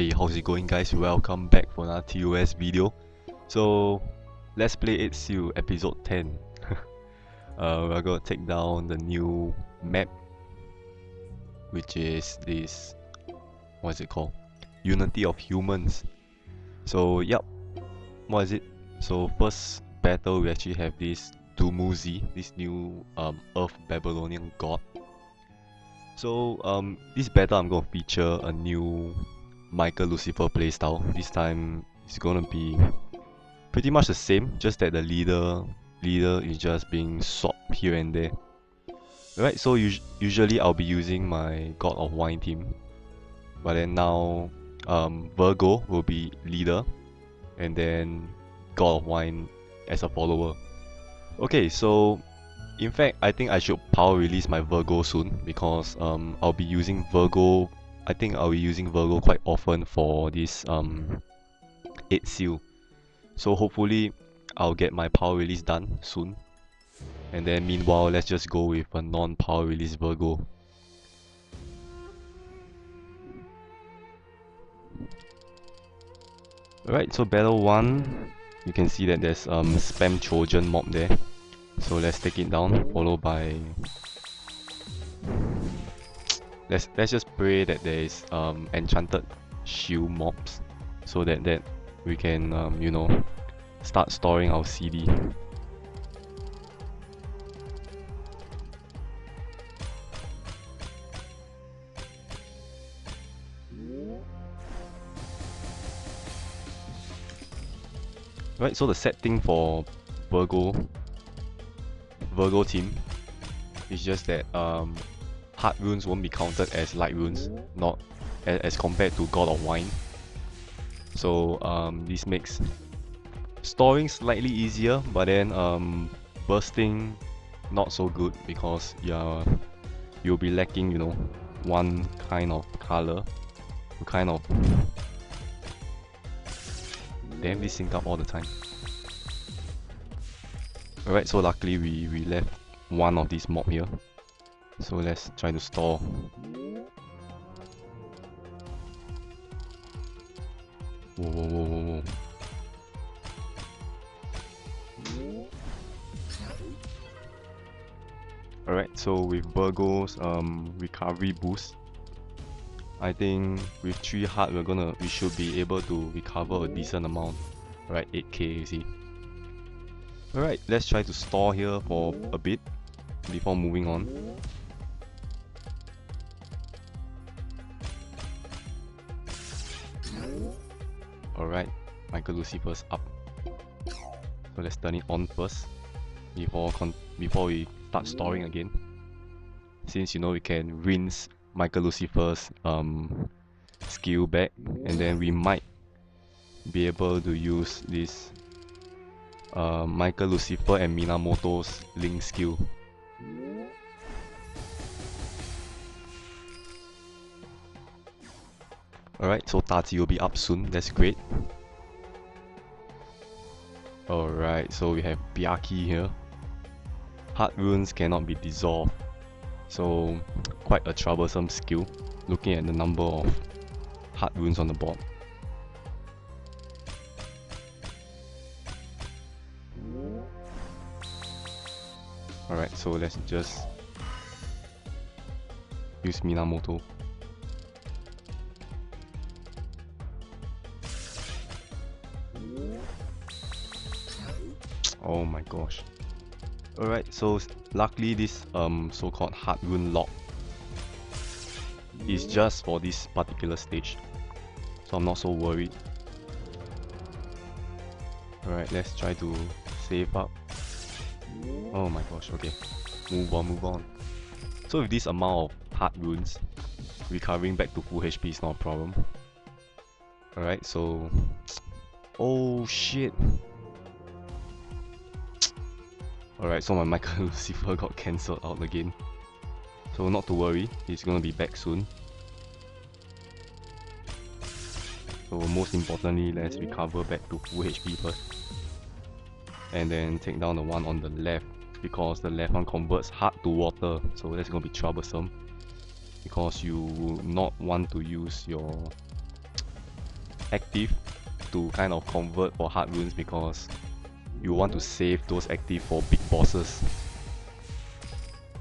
Hey, how's it going, guys? Welcome back for another TOS video. So, let's play 8 Seal episode 10. We're gonna take down the new map, which is this, what is it called? Unity of Humans. So, yep, what is it? So, first battle, we actually have this Dumuzi, this new Earth Babylonian god. So, this battle I'm gonna feature a new Michael Lucifer playstyle. This time it's gonna be pretty much the same, just that the leader is just being swapped here and there. Alright, so usually I'll be using my God of Wine team, but then now Virgo will be leader, and then God of Wine as a follower. Okay, so in fact I think I should power release my Virgo soon, because I'll be using Virgo. I think I'll be using Virgo quite often for this 8 Seal. So hopefully I'll get my power release done soon. And then meanwhile, let's just go with a non-power release Virgo. Alright, so battle 1, you can see that there's spam Trojan mob there. So let's take it down, followed by... Let's just pray that there is enchanted shield mobs, so that we can you know, start storing our CD. Right, so the set thing for Virgo team is just that hard runes won't be counted as light runes, not as compared to God of Wine. So this makes storing slightly easier, but then bursting not so good, because you'll be lacking, you know, one kind of color. Kind of damn, this sync up all the time. Alright, so luckily we left one of these mob here. So let's try to store. Whoa. Alright, so with Virgo's recovery boost, I think with 3 heart we should be able to recover a decent amount. Right, 8k, you see. Alright, let's try to store here for a bit before moving on. Alright, Michael Lucifer's up. So let's turn it on first before we start storing again. Since, you know, we can rinse Michael Lucifer's skill back, and then we might be able to use this Michael Lucifer and Minamoto's link skill. Alright, so Tati will be up soon, that's great. Alright, so we have Byaki here. Hard runes cannot be dissolved, so quite a troublesome skill, looking at the number of hard runes on the board. Alright, so let's just use Minamoto. Oh my gosh. Alright, so luckily this so-called hard rune lock is just for this particular stage, so I'm not so worried. Alright, let's try to save up. Oh my gosh, okay. Move on. So with this amount of hard runes, recovering back to full HP is not a problem. Alright, so... oh shit! Alright, so my Michael Lucifer got cancelled out again. So not to worry, he's gonna be back soon. So most importantly, let's recover back to full HP first. And then take down the one on the left, because the left one converts hard to water. So that's gonna be troublesome, because you will not want to use your active to kind of convert for hard runes because you want to save those active for big bosses.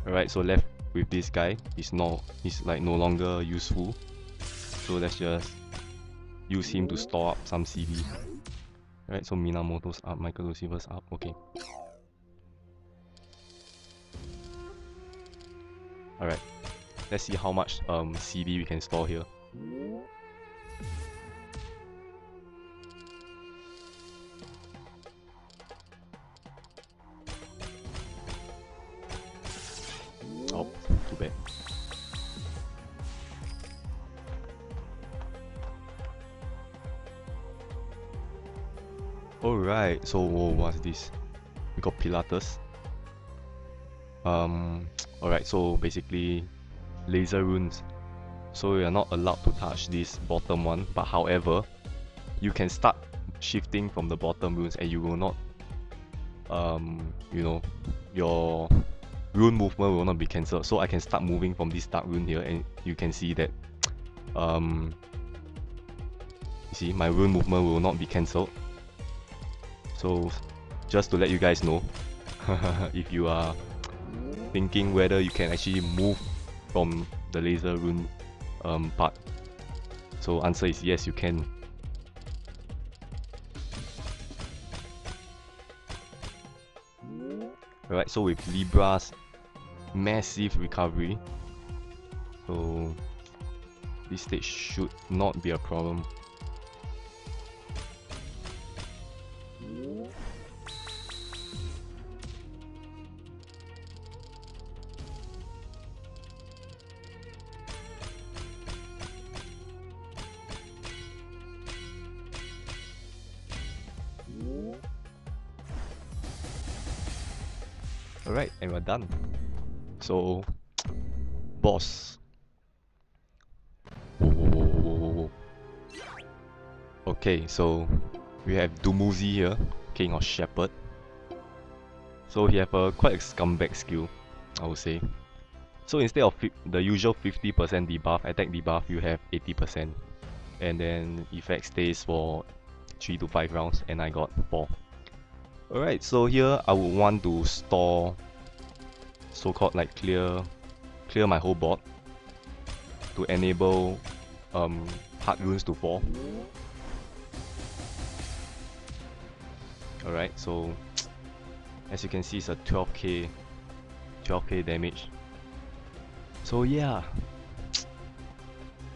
Alright, so left with this guy, he's like no longer useful. So let's just use him to store up some CD. Alright, so Minamoto's up, Michael Lucifer's up, okay. Alright, let's see how much CD we can store here. Oh, too bad. Alright, so what's this? We got Pilatus. Alright, so basically laser runes. So you are not allowed to touch this bottom one, but however, you can start shifting from the bottom runes and you will not you know, your rune movement will not be cancelled. So I can start moving from this dark rune here and you can see that you see my rune movement will not be cancelled. So just to let you guys know, if you are thinking whether you can actually move from the laser rune part, so answer is yes, you can. Alright, so with Libra's massive recovery, so this stage should not be a problem. Alright, and we're done. So, boss. Whoa. Okay, so we have Dumuzi here, King of Shepherd. So he have a quite a scumbag skill, I would say. So instead of the usual 50% debuff, attack debuff, you have 80%. And then effect stays for 3 to 5 rounds, and I got 4. Alright, so here I would want to store, so-called like clear my whole board to enable hard runes to fall. Alright, so as you can see, it's a 12k damage. So yeah,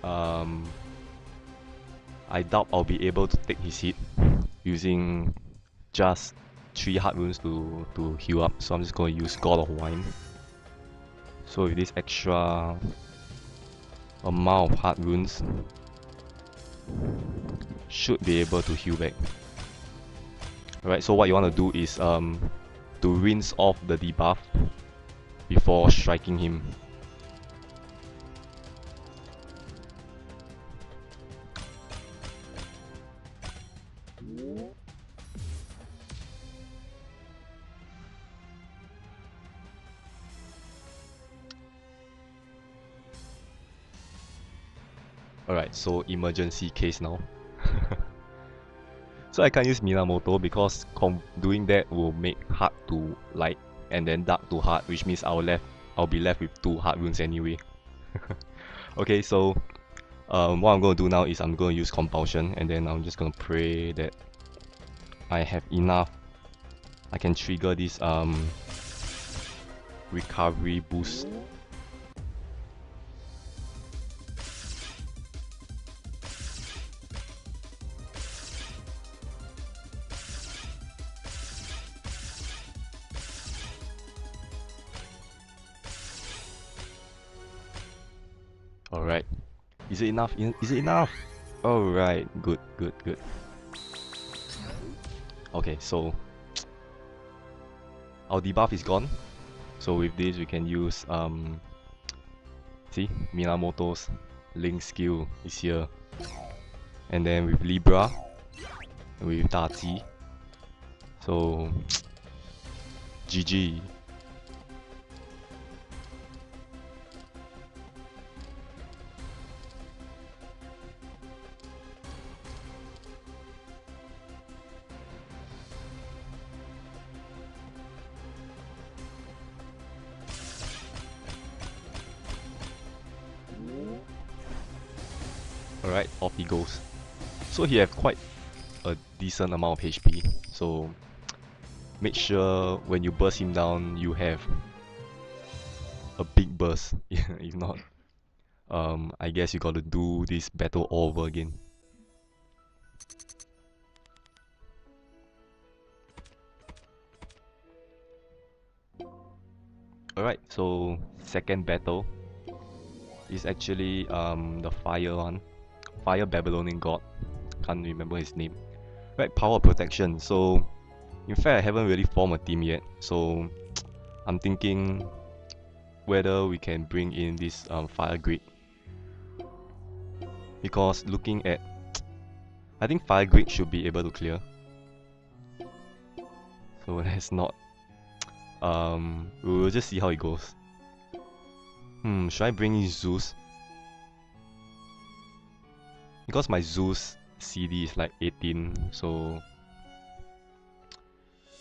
I doubt I'll be able to take his hit using just 3 hard runes to heal up, so I'm just going to use God of Wine. So with this extra amount of hard runes, should be able to heal back. Alright, so what you want to do is to rinse off the debuff before striking him. Alright, so emergency case now. So I can't use Minamoto because doing that will make hard to light and then dark to hard, which means I'll be left with 2 hard runes anyway. Okay, so what I'm going to do now is I'm going to use compulsion, and then I'm just going to pray that I have enough. I can trigger this recovery boost. Alright. Is it enough? Is it enough? Alright, good. Okay, so our debuff is gone. So with this we can use see, Minamoto's Link skill is here. And then with Libra, with Daji. So GG. Alright, off he goes. So he have quite a decent amount of HP, so make sure when you burst him down you have a big burst. If not, I guess you gotta do this battle all over again. Alright, so second battle is actually the fire one. Fire Babylonian god. Can't remember his name. Right, power protection. So in fact I haven't really formed a team yet. So I'm thinking whether we can bring in this fire grid. Because looking at I think fire grid should be able to clear. So let's not we'll just see how it goes. Should I bring in Zeus? Because my Zeus CD is like 18, so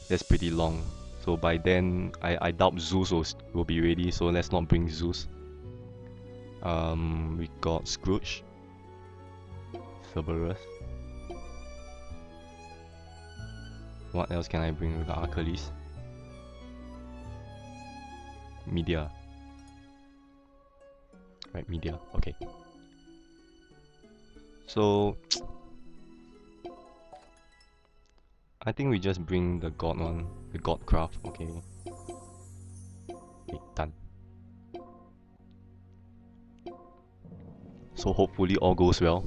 that's pretty long. So by then, I doubt Zeus will be ready, so let's not bring Zeus. We got Scrooge, Cerberus. What else can I bring? We got Achilles. Media. Right, media, okay. So I think we just bring the god one, the god craft, okay. Okay, done. So hopefully all goes well.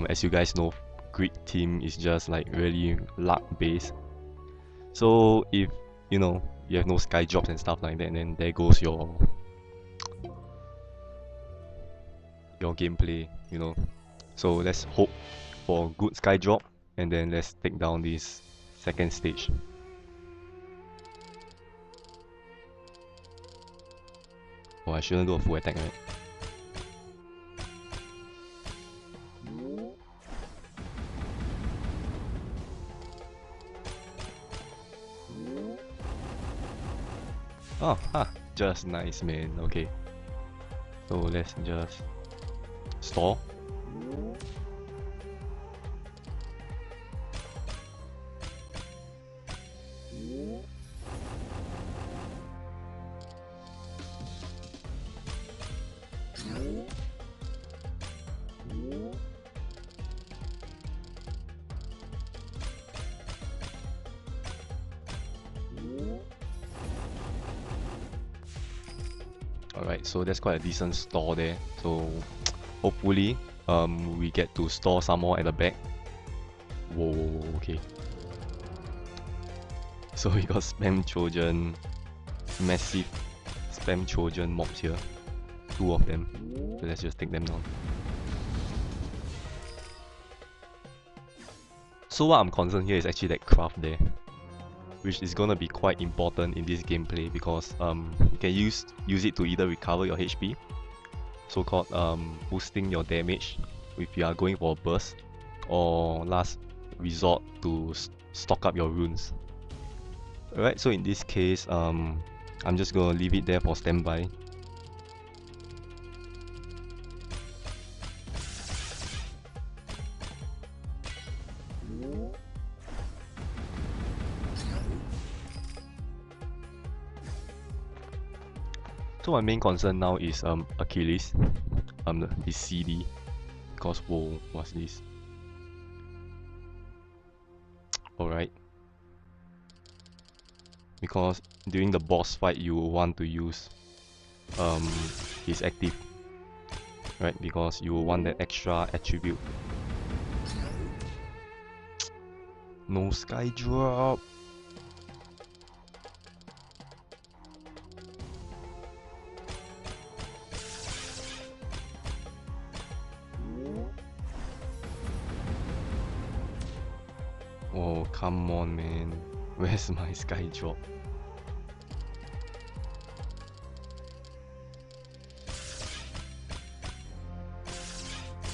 As you guys know, grid team is just like really luck based. So if you know you have no sky drops and stuff like that, then there goes your gameplay, you know. So let's hope for good sky drop, and then let's take down this second stage. Oh, I shouldn't do a full attack, right? Oh, just nice, man. Okay. So let's just store. Alright, so that's quite a decent store there. So hopefully we get to store some more at the back. Whoa, okay. So we got spam Trojan, massive spam Trojan mobs here. 2 of them. So let's just take them down. So what I'm concerned here is actually that craft there, which is gonna be quite important in this gameplay because you can use it to either recover your HP, so-called boosting your damage if you are going for a burst, or last resort to stock up your runes. Alright, so in this case, I'm just gonna leave it there for standby. So my main concern now is Achilles, his CD, because whoa, what's this? Alright. Because during the boss fight you will want to use his active, right? Because you will want that extra attribute. No sky drop. Oh, come on, man. Where's my sky drop?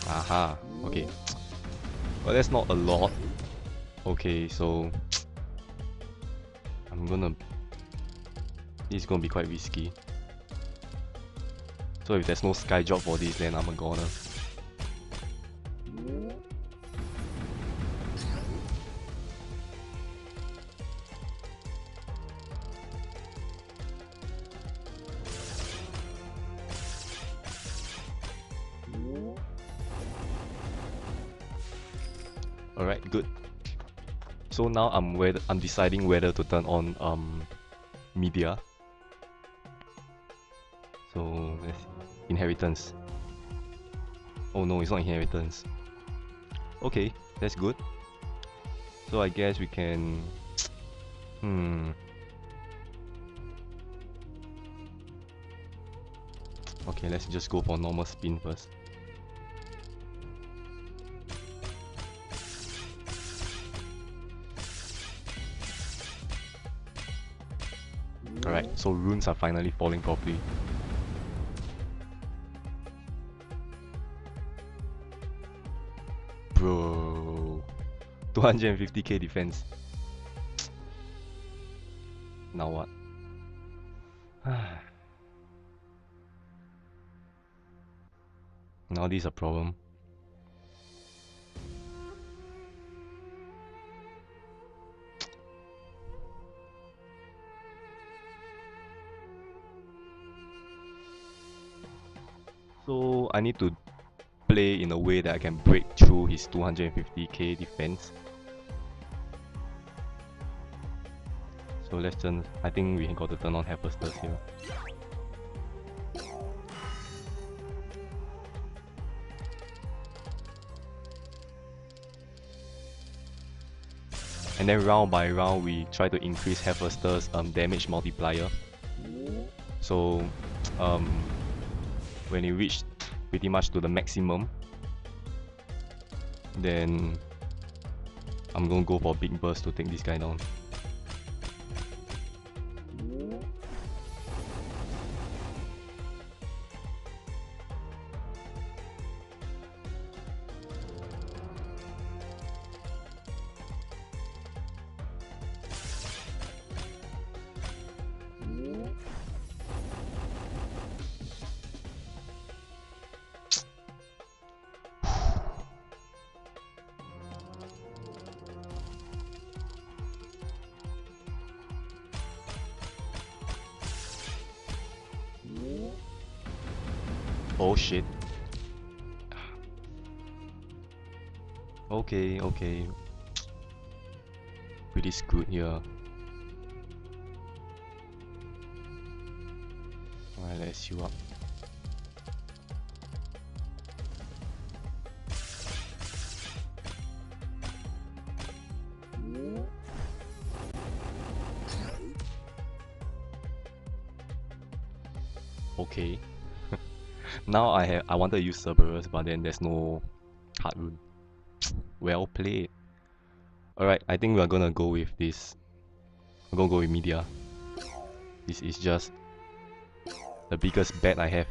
Aha, okay. Well, that's not a lot. Okay, so this is gonna be quite risky. So if there's no sky drop for this, then I'm a goner. Alright, good. So now I'm deciding whether to turn on media. So let's see. Inheritance. Oh no, it's not inheritance. Okay, that's good. So I guess we can Okay, let's just go for normal spin first. Alright, so runes are finally falling properly. Bro, 250k defense. Now what? Now this is a problem. So I need to play in a way that I can break through his 250k defense. So let's turn. I think we got to turn on harvesters here. And then round by round we try to increase harvesters damage multiplier. So when it reached pretty much to the maximum, then I'm gonna go for a big burst to take this guy down. Oh shit. Okay, okay. Pretty screwed here. Alright, let's you up. Okay. Now I wanted to use Cerberus, but then there's no hard rune. Well played. Alright, I think we're gonna go with this. I'm gonna go with media. This is just the biggest bet I have.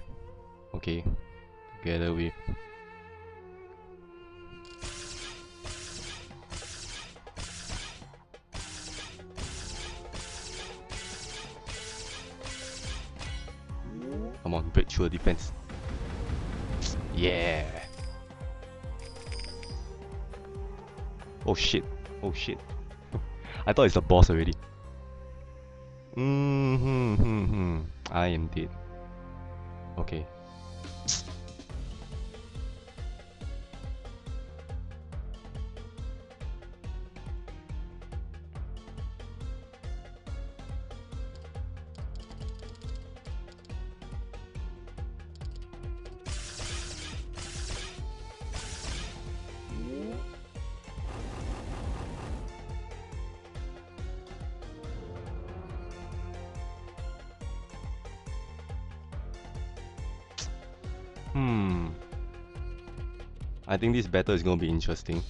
Okay. Together with come on, break through the defense. Yeah. Oh shit. Oh shit. I thought it's a boss already. I am dead. Okay. I think this battle is gonna be interesting.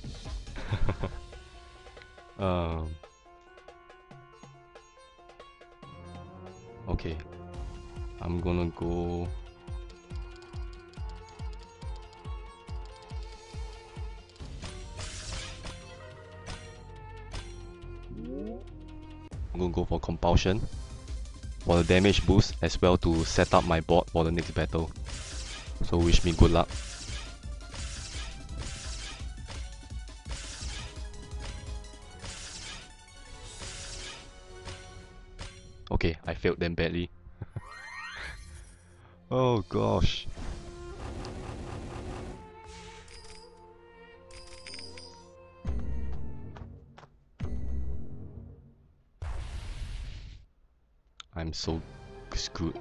Okay. I'm gonna go. I'm gonna go for compulsion for the damage boost as well to set up my board for the next battle. So wish me good luck. Okay, I failed them badly. Oh gosh. I'm so screwed.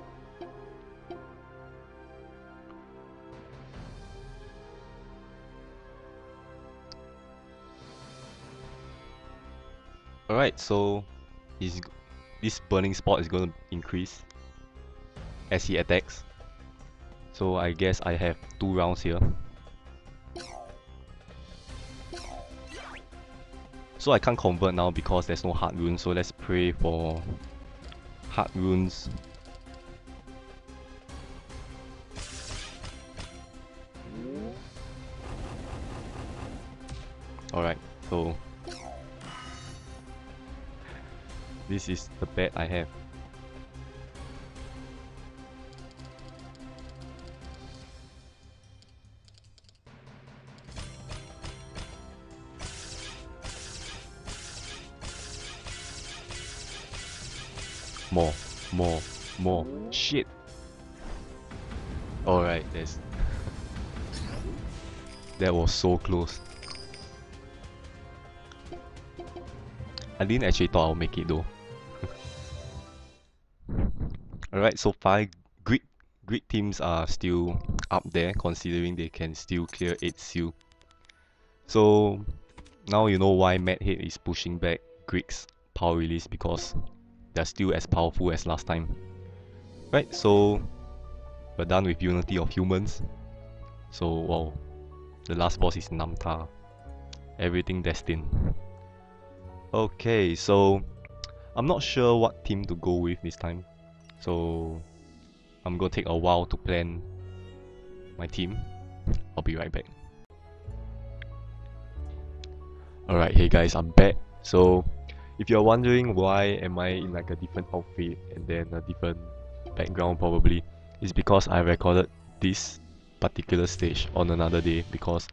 Alright, so this burning spot is going to increase as he attacks. So I guess I have 2 rounds here. So I can't convert now because there's no hard runes, so let's pray for hard runes. Alright, so this is the bet I have. More. Shit. Alright, that was so close. I didn't actually thought I'll make it though. Alright, so 5 Greek teams are still up there, considering they can still clear 8 seal. So now you know why Madhead is pushing back Greek's power release, because they're still as powerful as last time. Right, so we're done with Unity of Humans. So wow, the last boss is Namtar. Everything destined. Okay, so I'm not sure what team to go with this time. So I'm gonna take a while to plan my team. I'll be right back. Alright, hey guys, I'm back. So if you're wondering why am I in like a different outfit and then a different background, probably it's because I recorded this particular stage on another day, because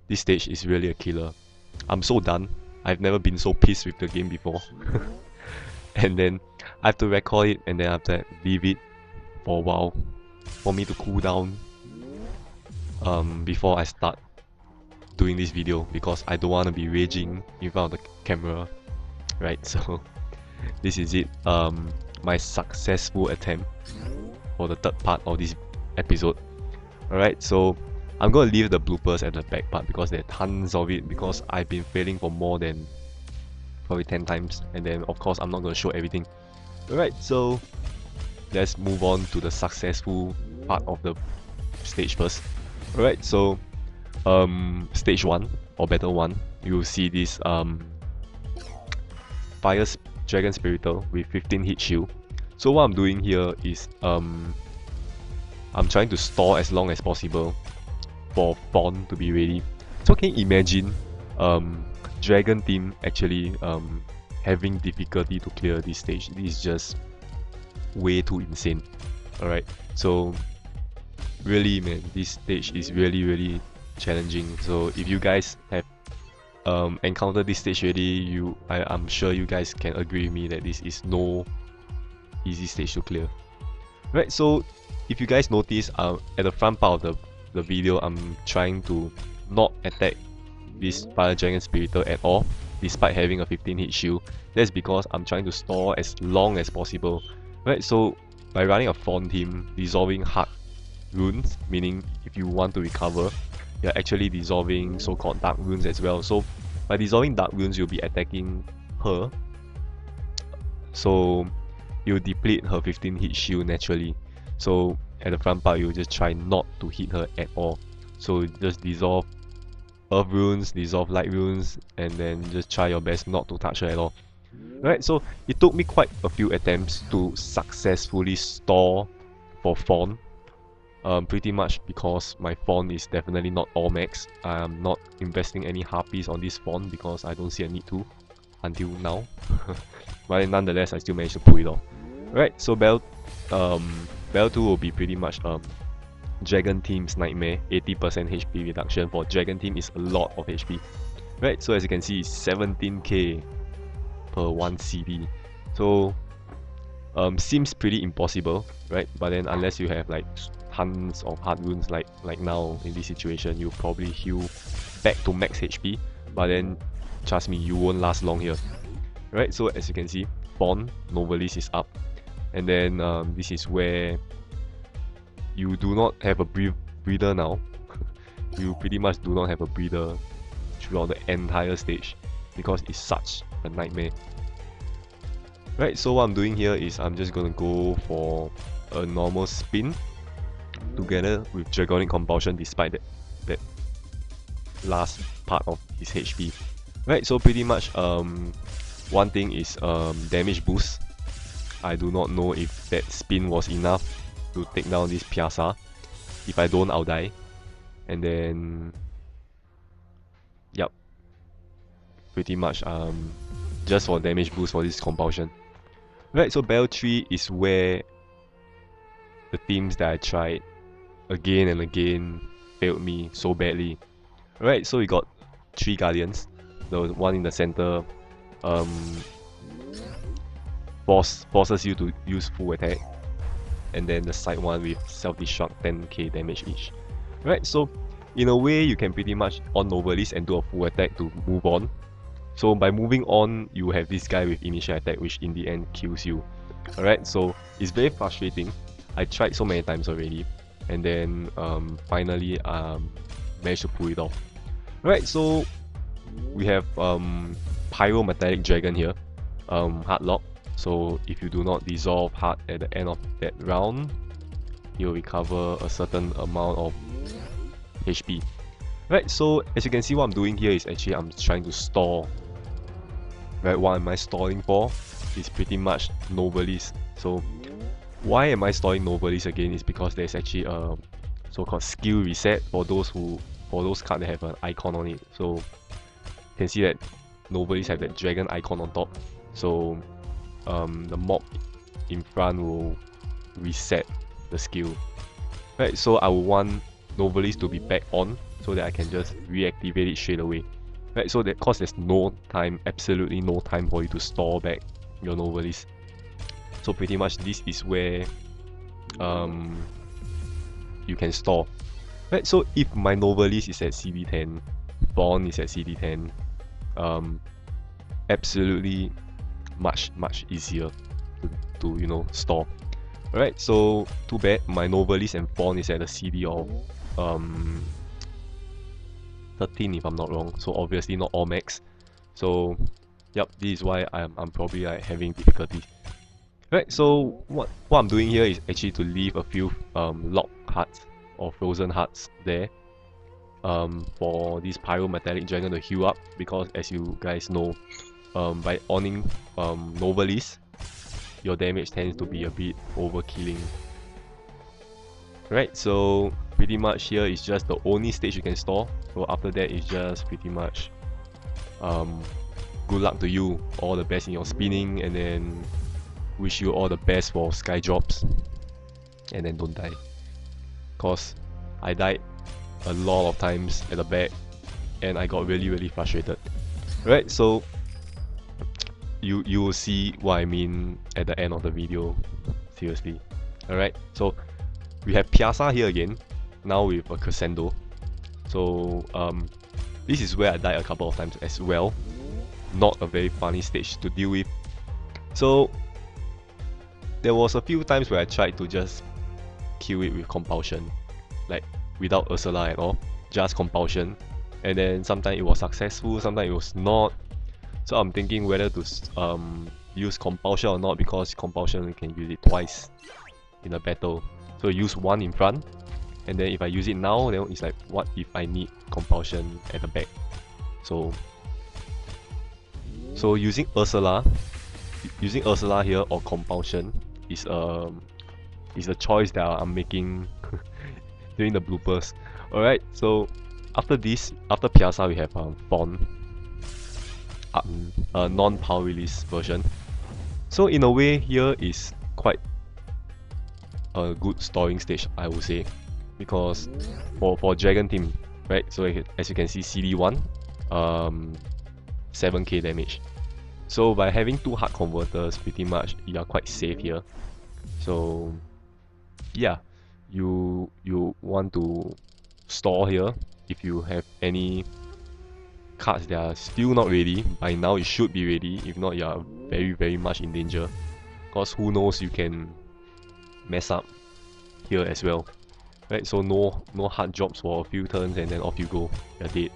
this stage is really a killer. I'm so done. I've never been so pissed with the game before. And then I have to record it and then after that leave it for a while for me to cool down before I start doing this video, because I don't want to be raging in front of the camera. Right, so this is it. My successful attempt for the third part of this episode. Alright, so I'm gonna leave the bloopers at the back part because there are tons of it, because I've been failing for more than probably 10 times, and then of course I'm not gonna show everything. Alright, so let's move on to the successful part of the stage first. Alright, so stage 1 or battle 1, you will see this Fire Dragon Spirital with 15 hit shield. So what I'm doing here is I'm trying to store as long as possible for Fawn to be ready. So can you imagine Dragon team actually having difficulty to clear this stage? This is just way too insane. Alright, so really man, this stage is really challenging. So if you guys have encountered this stage already, I'm sure you guys can agree with me that this is no easy stage to clear. Right, so if you guys notice, at the front part of the video, I'm trying to not attack this Fire Dragon Spirital at all, despite having a 15 hit shield. That's because I'm trying to store as long as possible. Right, so by running a Fawn team, dissolving hard runes, meaning if you want to recover, you're actually dissolving so-called dark runes as well. So by dissolving dark runes, you'll be attacking her, so you'll deplete her 15 hit shield naturally. So at the front part, you'll just try not to hit her at all. So just dissolve earth runes, dissolve light runes, and then just try your best not to touch her at all. Right, so it took me quite a few attempts to successfully store for Fawn. Pretty much because my Fawn is definitely not all max. I'm not investing any harpies on this Fawn because I don't see a need to until now. But nonetheless, I still managed to pull it off. Right, so Battle 2 will be pretty much Dragon team's nightmare. 80% HP reduction for Dragon team is a lot of HP. Right, so as you can see, 17k per 1 CD. So seems pretty impossible, right? But then unless you have like tons of hard runes like now in this situation, you'll probably heal back to max HP, but then trust me, you won't last long here. Right, so as you can see, Fawn Novelist is up. And then this is where you do not have a breather now. You pretty much do not have a breather throughout the entire stage because it's such a nightmare. Right, so what I'm doing here is I'm just gonna go for a normal spin together with Dragonic Compulsion despite that last part of his HP. Right, so pretty much one thing is damage boost. I do not know if that spin was enough to take down this Piazza. If I don't, I'll die. And then yep, pretty much just for damage boost for this compulsion. Right, so Battle 3 is where the teams that I tried again and again failed me so badly. Right, so we got 3 Guardians. The one in the center forces you to use full attack, and then the side one with self-destruct 10k damage each. Right, so in a way you can pretty much on Novelist and do a full attack to move on. So by moving on, you have this guy with initial attack, which in the end kills you. Alright, so it's very frustrating. I tried so many times already, and then finally managed to pull it off. Right, so we have Pyro Metallic Dragon here, hard lock. So if you do not dissolve hard at the end of that round, you'll recover a certain amount of HP. Right, so as you can see, what I'm doing here is actually I'm trying to store. Right, what am I stalling for? It's pretty much Novelist. So why am I stalling Novelist again? Is because there's actually a so-called skill reset for those cards that have an icon on it. So you can see that Novelist have that dragon icon on top. So the mob in front will reset the skill. Right, so I will want Novelist to be back on so that I can just reactivate it straight away. Right, so that cause there's no time, absolutely no time for you to store back your Novelist. So pretty much this is where you can store. Right, so if my Novelist is at CD10, Fawn is at CD10, absolutely much easier to you know, store. Alright, so too bad my Novelist and Fawn is at a CD of 13 if I'm not wrong, so obviously not all max. So yep, this is why I'm probably like having difficulty. Right, so what I'm doing here is actually to leave a few locked hearts or frozen hearts there for this Pyro Metallic Dragon to heal up, because as you guys know, by owning Novelist, your damage tends to be a bit overkilling. Right, so pretty much here is just the only stage you can store. So after that is just pretty much good luck to you, all the best in your spinning, and then wish you all the best for sky drops, and then don't die, cause I died a lot of times at the back and I got really frustrated. Right, so you will see what I mean at the end of the video, seriously. Alright, so we have Piazza here again, now with a Crescendo. So this is where I died a couple of times as well. Not a very funny stage to deal with. So there was a few times where I tried to just kill it with Compulsion, like without Ursula at all, just Compulsion. And then sometimes it was successful, sometimes it was not. So I'm thinking whether to use Compulsion or not, because Compulsion you can use it twice in a battle. So use one in front, and then if I use it now, then it's like, what if I need Compulsion at the back? So using Ursula here or Compulsion is a choice that I'm making during the bloopers. Alright, so after Piazza we have Fawn, a non-power release version. So in a way here is quite a good storing stage, I would say, because for Dragon team, right? So as you can see, CD1 7k damage. So by having 2 heart converters, pretty much you are quite safe here. So yeah, you want to store here. If you have any cards that are still not ready, by now it should be ready. If not, you are very much in danger. Because who knows, you can mess up here as well. Right, so no hard drops for a few turns and then off you go. You're dead.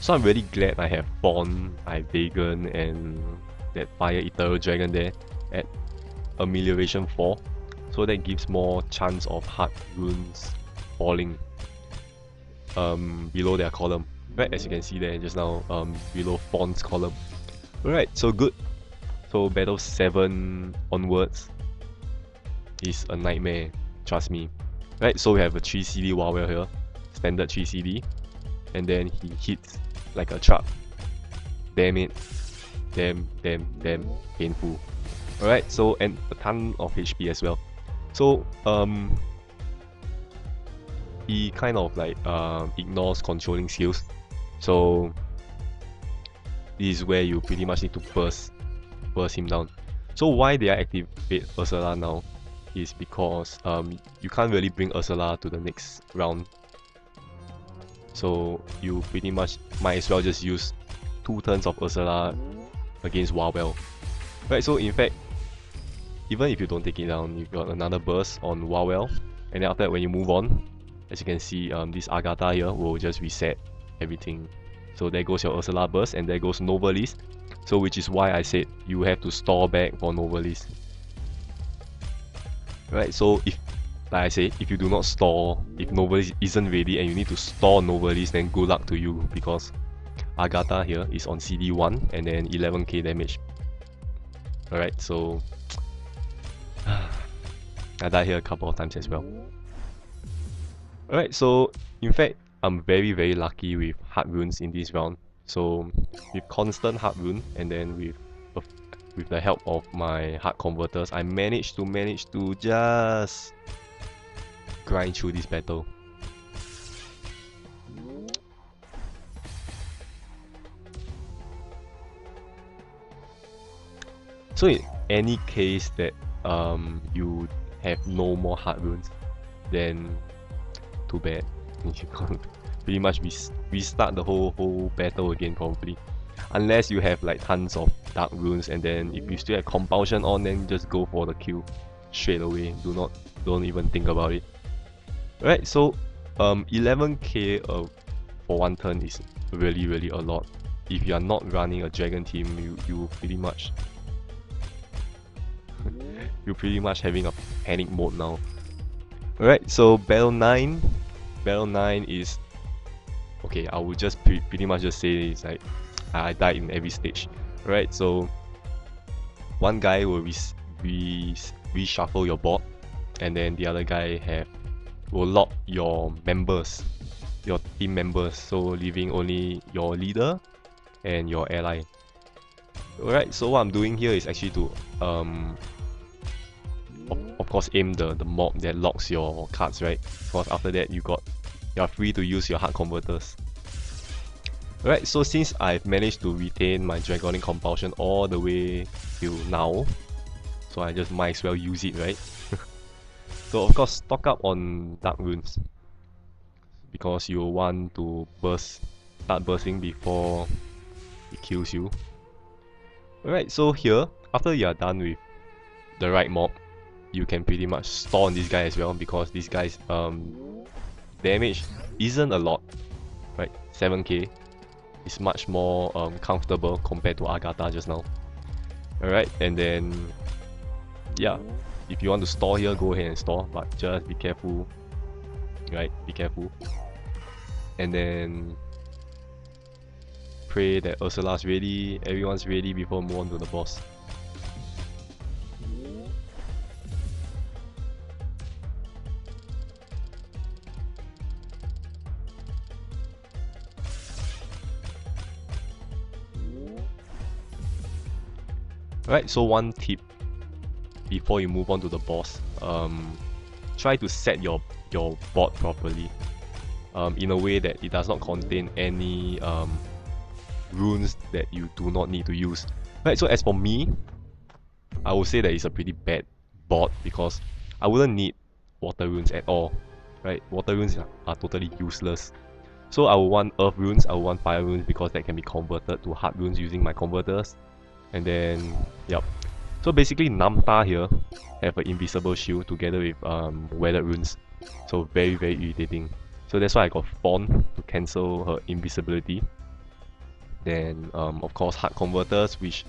So I'm really glad I have Fawn, I have Vegan, and that Fire Ethereal Dragon there at Amelioration 4. So that gives more chance of hard runes falling below their column. Right, as you can see there just now, below Fawn's column. Alright, so good. So battle 7 onwards is a nightmare, trust me. Right, so we have a 3 CD Wawel here, standard 3 CD, and then he hits like a truck. Damn it. Damn, painful. Alright, so and a ton of HP as well. So he kind of like ignores controlling skills. So this is where you pretty much need to burst him down. So why did I activate Ursula now is because you can't really bring Ursula to the next round. So you pretty much might as well just use 2 turns of Ursula against Wawel. Right, so in fact, even if you don't take it down, you've got another burst on Wawel, and then after that when you move on, as you can see, this Agatha here will just reset everything. So there goes your Ursula burst, and there goes Novalis. So which is why I said you have to store back for Novalis. Right, so if, like I say, if you do not store, if Novalis isn't ready and you need to store Novalis, then good luck to you, because Agatha here is on CD1 and then 11k damage. Alright, so I died here a couple of times as well. Alright, so in fact, I'm very lucky with hard runes in this round. So with constant hard rune and then with the help of my hard converters, I managed to just grind through this battle. So in any case that you have no more hard runes, then too bad. You can pretty much restart the whole battle again probably. Unless you have like tons of dark runes, and then if you still have compulsion on, then just go for the kill straight away. Don't even think about it. Right, so 11k for 1 turn is really a lot. If you are not running a dragon team, you pretty much you're pretty much having a panic mode now. Alright, so battle 9 is okay. I would just pretty much just say it's like I died in every stage. Right, so one guy will reshuffle your board, and then the other guy will lock your members, your team members, so leaving only your leader and your ally. Alright, so what I'm doing here is actually to of course aim the mob that locks your cards, right? Because after that you're free to use your hard converters. Alright, so since I've managed to retain my Dragonic Compulsion all the way till now, so I just might as well use it, right? So of course stock up on Dark Runes, because you want to start bursting before it kills you. Alright, so here, after you are done with the right mob, you can pretty much store on this guy as well, because this guy's damage isn't a lot, right? 7k is much more comfortable compared to Agatha just now. Alright, and then yeah, if you want to store here, go ahead and store, but just be careful, right? Be careful. And then pray that Ursula's ready, everyone's ready before move on to the boss. Right, so one tip before you move on to the boss, try to set your board properly, in a way that it does not contain any runes that you do not need to use. Right, so as for me, I would say that it's a pretty bad board, because I wouldn't need water runes at all. Right, water runes are totally useless. So I would want earth runes, I would want fire runes, because that can be converted to hard runes using my converters. And then, yep. So basically, Namtar here have an invisible shield together with weathered runes. So very irritating. So that's why I got Fawn to cancel her invisibility. Then of course Heart Converters, which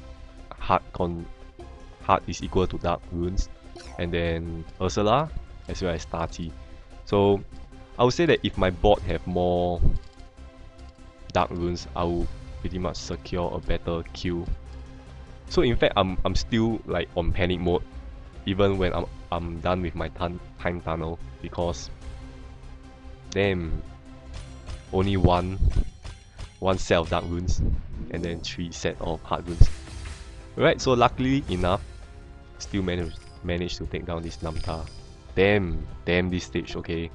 Heart is equal to Dark Runes. And then Ursula as well as Tati. So I would say that if my board have more Dark Runes, I will pretty much secure a better kill. So in fact, I'm still like on panic mode, even when I'm done with my time tunnel, because damn, only one set of Dark Runes and then 3 set of Heart Runes. Right, so luckily enough, still managed to take down this Namtar. Damn this stage, okay.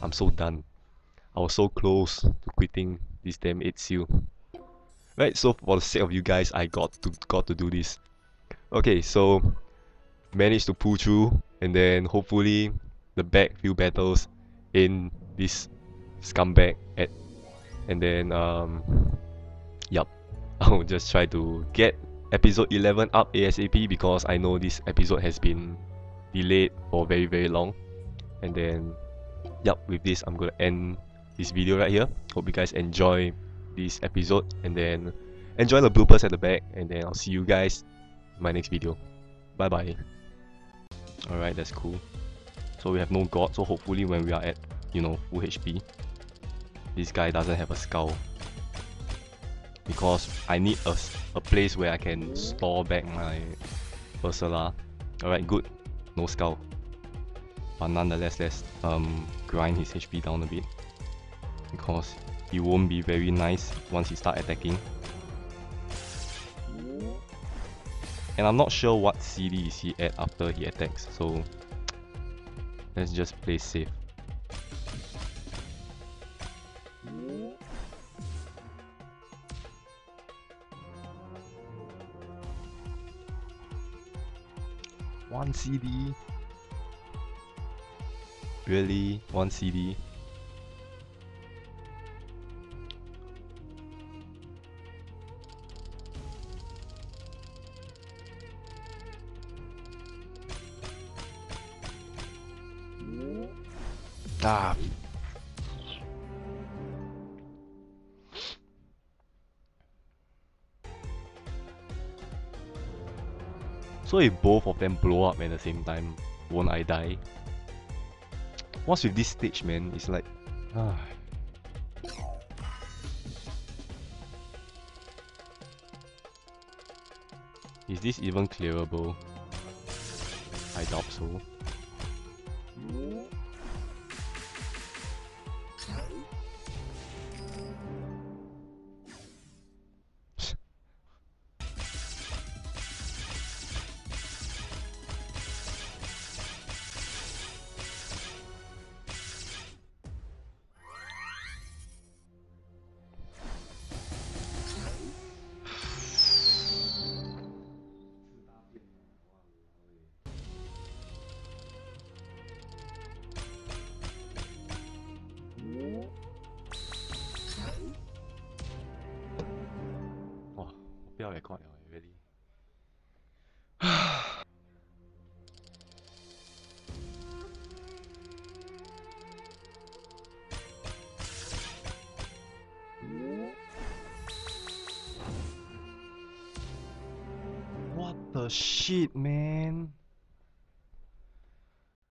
I'm so done. I was so close to quitting this damn 8 seal. Right, so for the sake of you guys, I got to do this. Okay, so managed to pull through, and then hopefully the backfield battles in this scumbag and then yup, I'll just try to get episode 11 up ASAP, because I know this episode has been delayed for very long. And then yup, with this I'm gonna end this video right here. Hope you guys enjoy this episode, and then enjoy the bloopers at the back, and then I'll see you guys in my next video. Bye bye. Alright, that's cool. So we have no god, so hopefully when we are at, you know, full HP, this guy doesn't have a skull, because I need a place where I can store back my Ursula. Alright, good, no skull, but nonetheless let's grind his HP down a bit, because he won't be very nice once he start attacking. And I'm not sure what CD is he at after he attacks, so let's just play safe. One CD? Really? One CD? Ah. So if both of them blow up at the same time, won't I die? What's with this stage, man? It's like... Is this even clearable? I doubt so. Record really. What the shit, man?